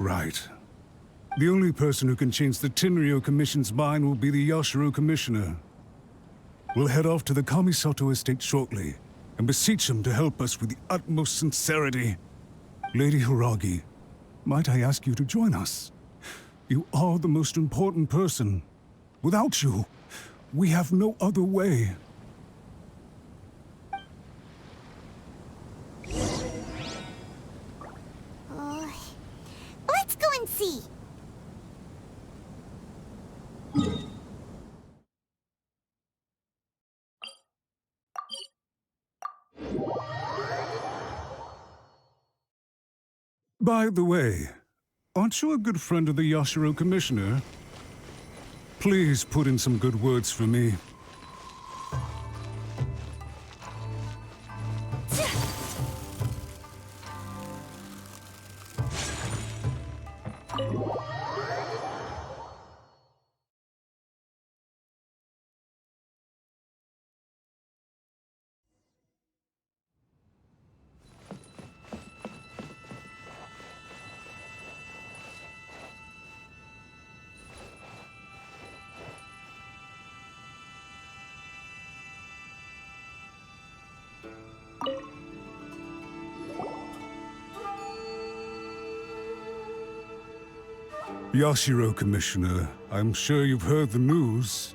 Right. The only person who can change the Tenryo Commission's mind will be the Yashiro Commissioner. We'll head off to the Kamisato estate shortly, and beseech him to help us with the utmost sincerity. Lady Hiragi, might I ask you to join us? You are the most important person. Without you, we have no other way. Let's go and see. By the way, aren't you a good friend of the Yashiro Commissioner? Please put in some good words for me. Yashiro Commissioner, I'm sure you've heard the news.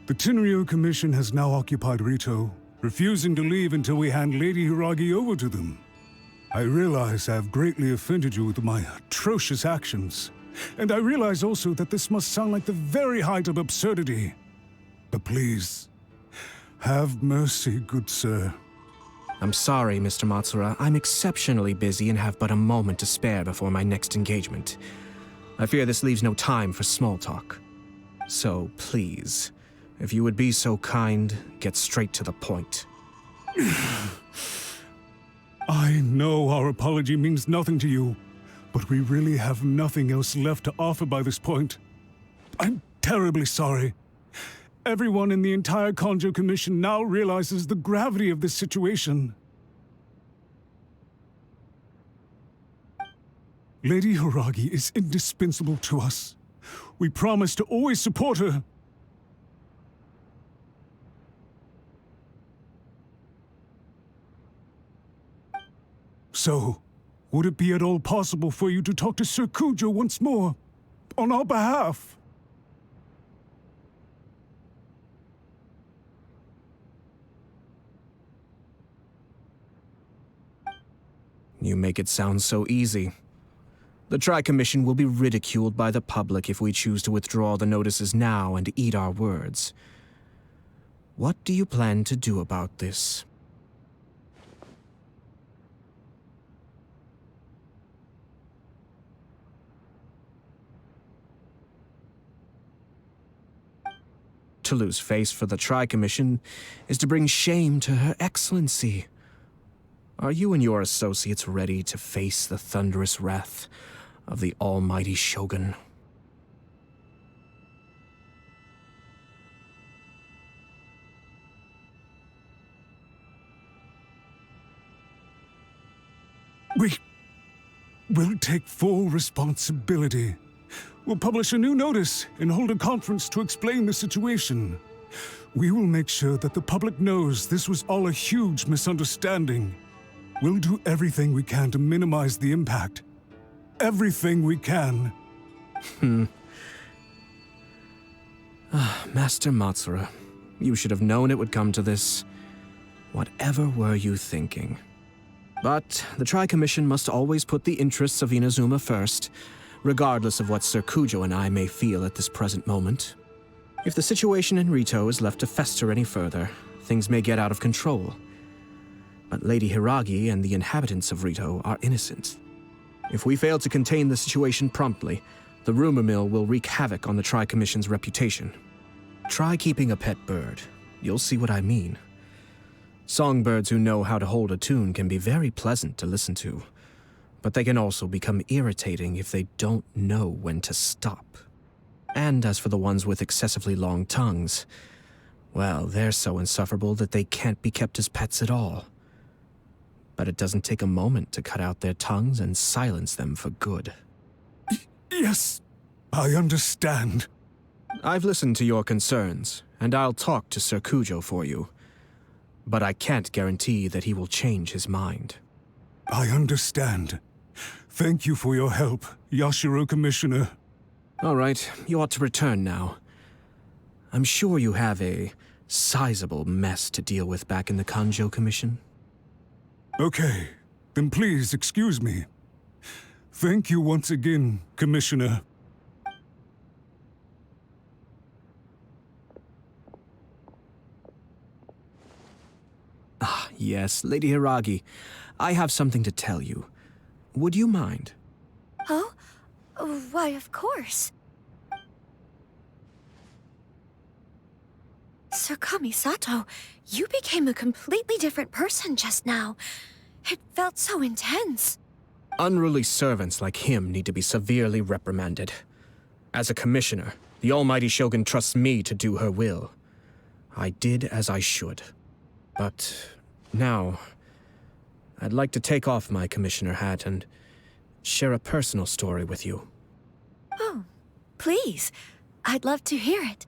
The Tenryo Commission has now occupied Rito, refusing to leave until we hand Lady Hiragi over to them. I realize I have greatly offended you with my atrocious actions, and I realize also that this must sound like the very height of absurdity. But please, have mercy, good sir. I'm sorry, Mr. Matsura. I'm exceptionally busy and have but a moment to spare before my next engagement. I fear this leaves no time for small talk. So, please, if you would be so kind, get straight to the point. I know our apology means nothing to you, but we really have nothing else left to offer by this point. I'm terribly sorry. Everyone in the entire Konjo Commission now realizes the gravity of this situation. Lady Hiragi is indispensable to us. We promise to always support her. So, would it be at all possible for you to talk to Sir Kujo once more, on our behalf? You make it sound so easy. The Tri-Commission will be ridiculed by the public if we choose to withdraw the notices now and eat our words. What do you plan to do about this? To lose face for the Tri-Commission is to bring shame to Her Excellency. Are you and your associates ready to face the thunderous wrath of the almighty Shogun? We'll take full responsibility. We'll publish a new notice and hold a conference to explain the situation. We will make sure that the public knows this was all a huge misunderstanding. We'll do everything we can to minimize the impact. Everything we can. Master Matsura, you should have known it would come to this. Whatever were you thinking? But the Tri-Commission must always put the interests of Inazuma first, regardless of what Sir Kujo and I may feel at this present moment. If the situation in Rito is left to fester any further, things may get out of control. But Lady Hiragi and the inhabitants of Rito are innocent. If we fail to contain the situation promptly, the rumor mill will wreak havoc on the Tri-Commission's reputation. Try keeping a pet bird. You'll see what I mean. Songbirds who know how to hold a tune can be very pleasant to listen to, but they can also become irritating if they don't know when to stop. And as for the ones with excessively long tongues, well, they're so insufferable that they can't be kept as pets at all. But it doesn't take a moment to cut out their tongues and silence them for good. Yes, I understand. I've listened to your concerns, and I'll talk to Sir Kujo for you. But I can't guarantee that he will change his mind. I understand. Thank you for your help, Yashiro Commissioner. All right, you ought to return now. I'm sure you have a sizable mess to deal with back in the Kanjo Commission. Okay, then please excuse me. Thank you once again, Commissioner. Ah, yes, Lady Hiragi. I have something to tell you. Would you mind? Oh? Why, of course. Sir Kamisato, you became a completely different person just now. It felt so intense. Unruly servants like him need to be severely reprimanded. As a commissioner, the almighty Shogun trusts me to do her will. I did as I should. But now, I'd like to take off my commissioner hat and share a personal story with you. Oh, please. I'd love to hear it.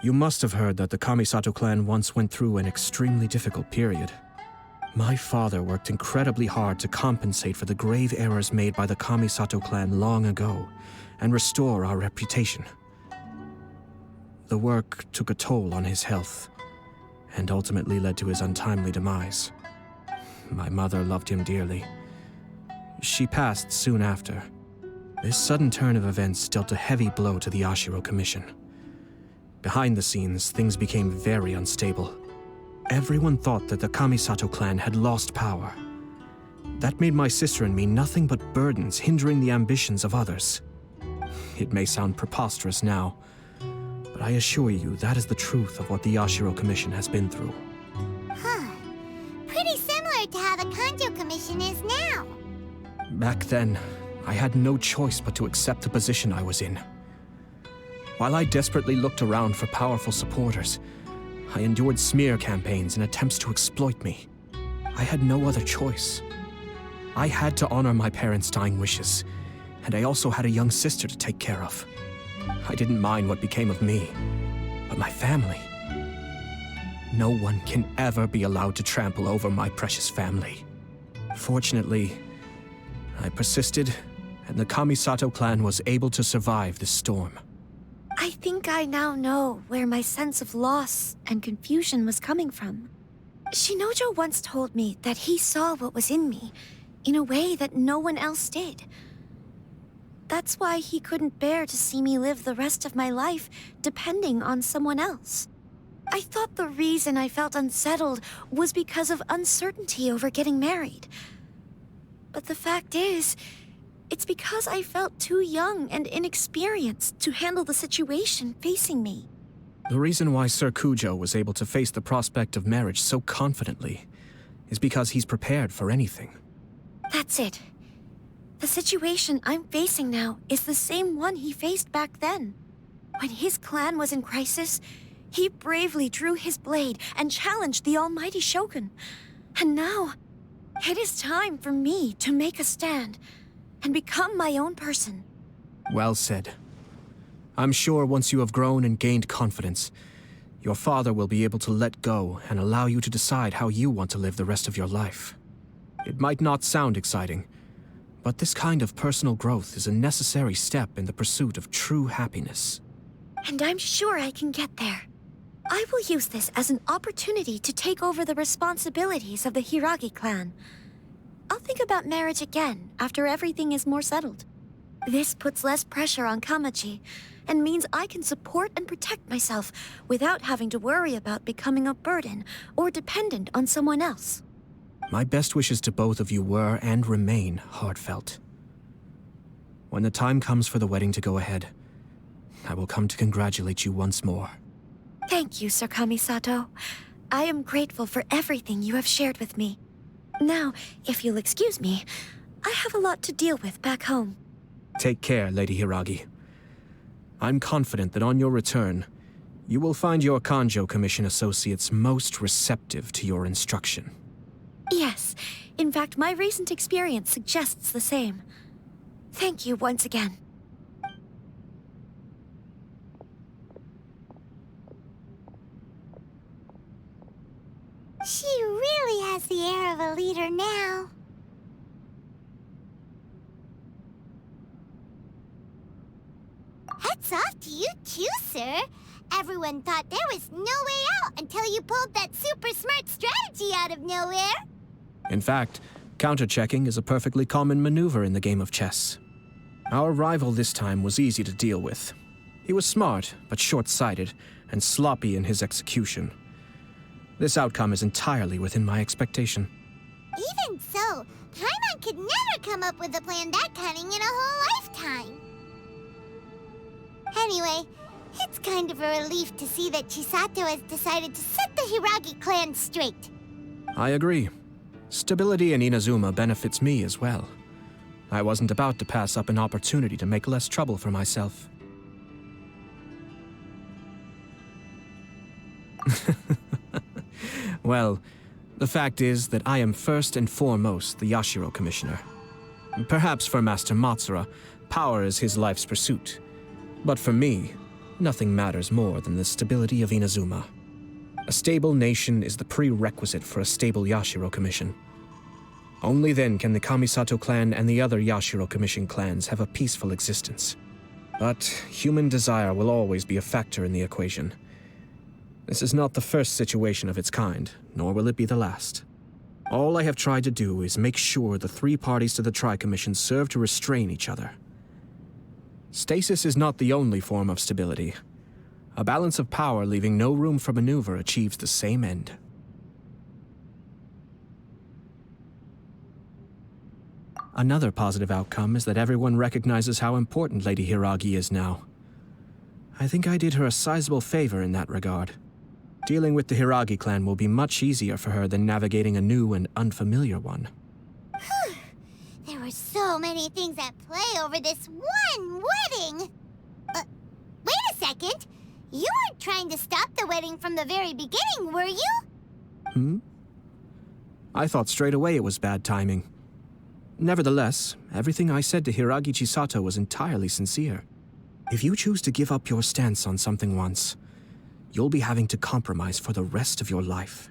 You must have heard that the Kamisato clan once went through an extremely difficult period. My father worked incredibly hard to compensate for the grave errors made by the Kamisato clan long ago and restore our reputation. The work took a toll on his health and ultimately led to his untimely demise. My mother loved him dearly. She passed soon after. This sudden turn of events dealt a heavy blow to the Yashiro Commission. Behind the scenes, things became very unstable. Everyone thought that the Kamisato clan had lost power. That made my sister and me nothing but burdens hindering the ambitions of others. It may sound preposterous now, but I assure you that is the truth of what the Yashiro Commission has been through. Huh. Pretty similar to how the Kanjo Commission is now. Back then, I had no choice but to accept the position I was in. While I desperately looked around for powerful supporters, I endured smear campaigns and attempts to exploit me. I had no other choice. I had to honor my parents' dying wishes, and I also had a young sister to take care of. I didn't mind what became of me, but my family. No one can ever be allowed to trample over my precious family. Fortunately, I persisted, and the Kamisato clan was able to survive this storm. I think I now know where my sense of loss and confusion was coming from. Shinojo once told me that he saw what was in me in a way that no one else did. That's why he couldn't bear to see me live the rest of my life depending on someone else. I thought the reason I felt unsettled was because of uncertainty over getting married. But the fact is, it's because I felt too young and inexperienced to handle the situation facing me. The reason why Sir Kujo was able to face the prospect of marriage so confidently is because he's prepared for anything. That's it. The situation I'm facing now is the same one he faced back then. When his clan was in crisis, he bravely drew his blade and challenged the almighty Shogun. And now, it is time for me to make a stand and become my own person. Well said. I'm sure once you have grown and gained confidence, your father will be able to let go and allow you to decide how you want to live the rest of your life. It might not sound exciting, but this kind of personal growth is a necessary step in the pursuit of true happiness. And I'm sure I can get there. I will use this as an opportunity to take over the responsibilities of the Hiragi clan. I'll think about marriage again after everything is more settled. This puts less pressure on Kamachi, and means I can support and protect myself without having to worry about becoming a burden or dependent on someone else. My best wishes to both of you were and remain heartfelt. When the time comes for the wedding to go ahead, I will come to congratulate you once more. Thank you, Sir Kamisato. I am grateful for everything you have shared with me. Now, if you'll excuse me, I have a lot to deal with back home. Take care, Lady Hiragi. I'm confident that on your return, you will find your Kanjo Commission associates most receptive to your instruction. Yes, in fact, my recent experience suggests the same. Thank you once again. has the air of a leader now. Hats off to you too, sir. Everyone thought there was no way out until you pulled that super smart strategy out of nowhere. In fact, counter-checking is a perfectly common maneuver in the game of chess. Our rival this time was easy to deal with. He was smart, but short-sighted, and sloppy in his execution. This outcome is entirely within my expectation. Even so, Paimon could never come up with a plan that cunning in a whole lifetime. Anyway, it's kind of a relief to see that Chisato has decided to set the Hiragi clan straight. I agree. Stability in Inazuma benefits me as well. I wasn't about to pass up an opportunity to make less trouble for myself. Well, the fact is that I am first and foremost the Yashiro Commissioner. Perhaps for Master Matsura, power is his life's pursuit. But for me, nothing matters more than the stability of Inazuma. A stable nation is the prerequisite for a stable Yashiro Commission. Only then can the Kamisato clan and the other Yashiro Commission clans have a peaceful existence. But human desire will always be a factor in the equation. This is not the first situation of its kind, nor will it be the last. All I have tried to do is make sure the three parties to the Tri-Commission serve to restrain each other. Stasis is not the only form of stability. A balance of power leaving no room for maneuver achieves the same end. Another positive outcome is that everyone recognizes how important Lady Hiragi is now. I think I did her a sizable favor in that regard. Dealing with the Hiragi clan will be much easier for her than navigating a new and unfamiliar one. There were so many things at play over this one wedding. Wait a second. You weren't trying to stop the wedding from the very beginning, were you? I thought straight away it was bad timing. Nevertheless, everything I said to Hiragi Chisato was entirely sincere. If you choose to give up your stance on something once, you'll be having to compromise for the rest of your life.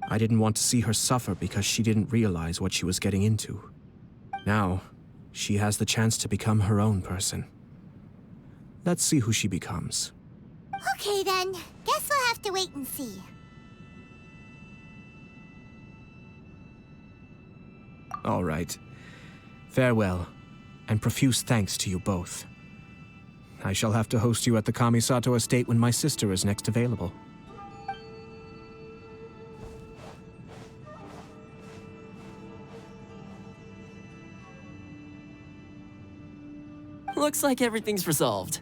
I didn't want to see her suffer because she didn't realize what she was getting into. Now, she has the chance to become her own person. Let's see who she becomes. Okay then, guess we'll have to wait and see. All right. Farewell, and profuse thanks to you both. I shall have to host you at the Kamisato estate when my sister is next available. Looks like everything's resolved.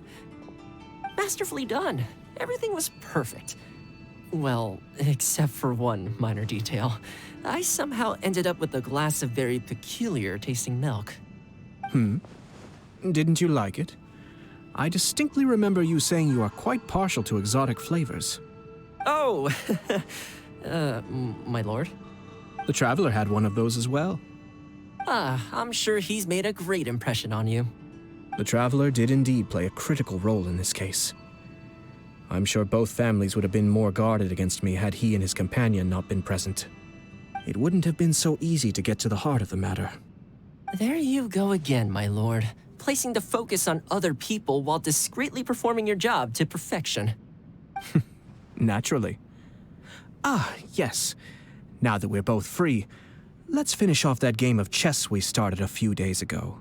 Masterfully done. Everything was perfect. Well, except for one minor detail. I somehow ended up with a glass of very peculiar tasting milk. Didn't you like it? I distinctly remember you saying you are quite partial to exotic flavors. Oh, my lord? The Traveler had one of those as well. I'm sure he's made a great impression on you. The Traveler did indeed play a critical role in this case. I'm sure both families would have been more guarded against me had he and his companion not been present. It wouldn't have been so easy to get to the heart of the matter. There you go again, my lord. Placing the focus on other people while discreetly performing your job to perfection. Naturally. Yes. Now that we're both free, let's finish off that game of chess we started a few days ago.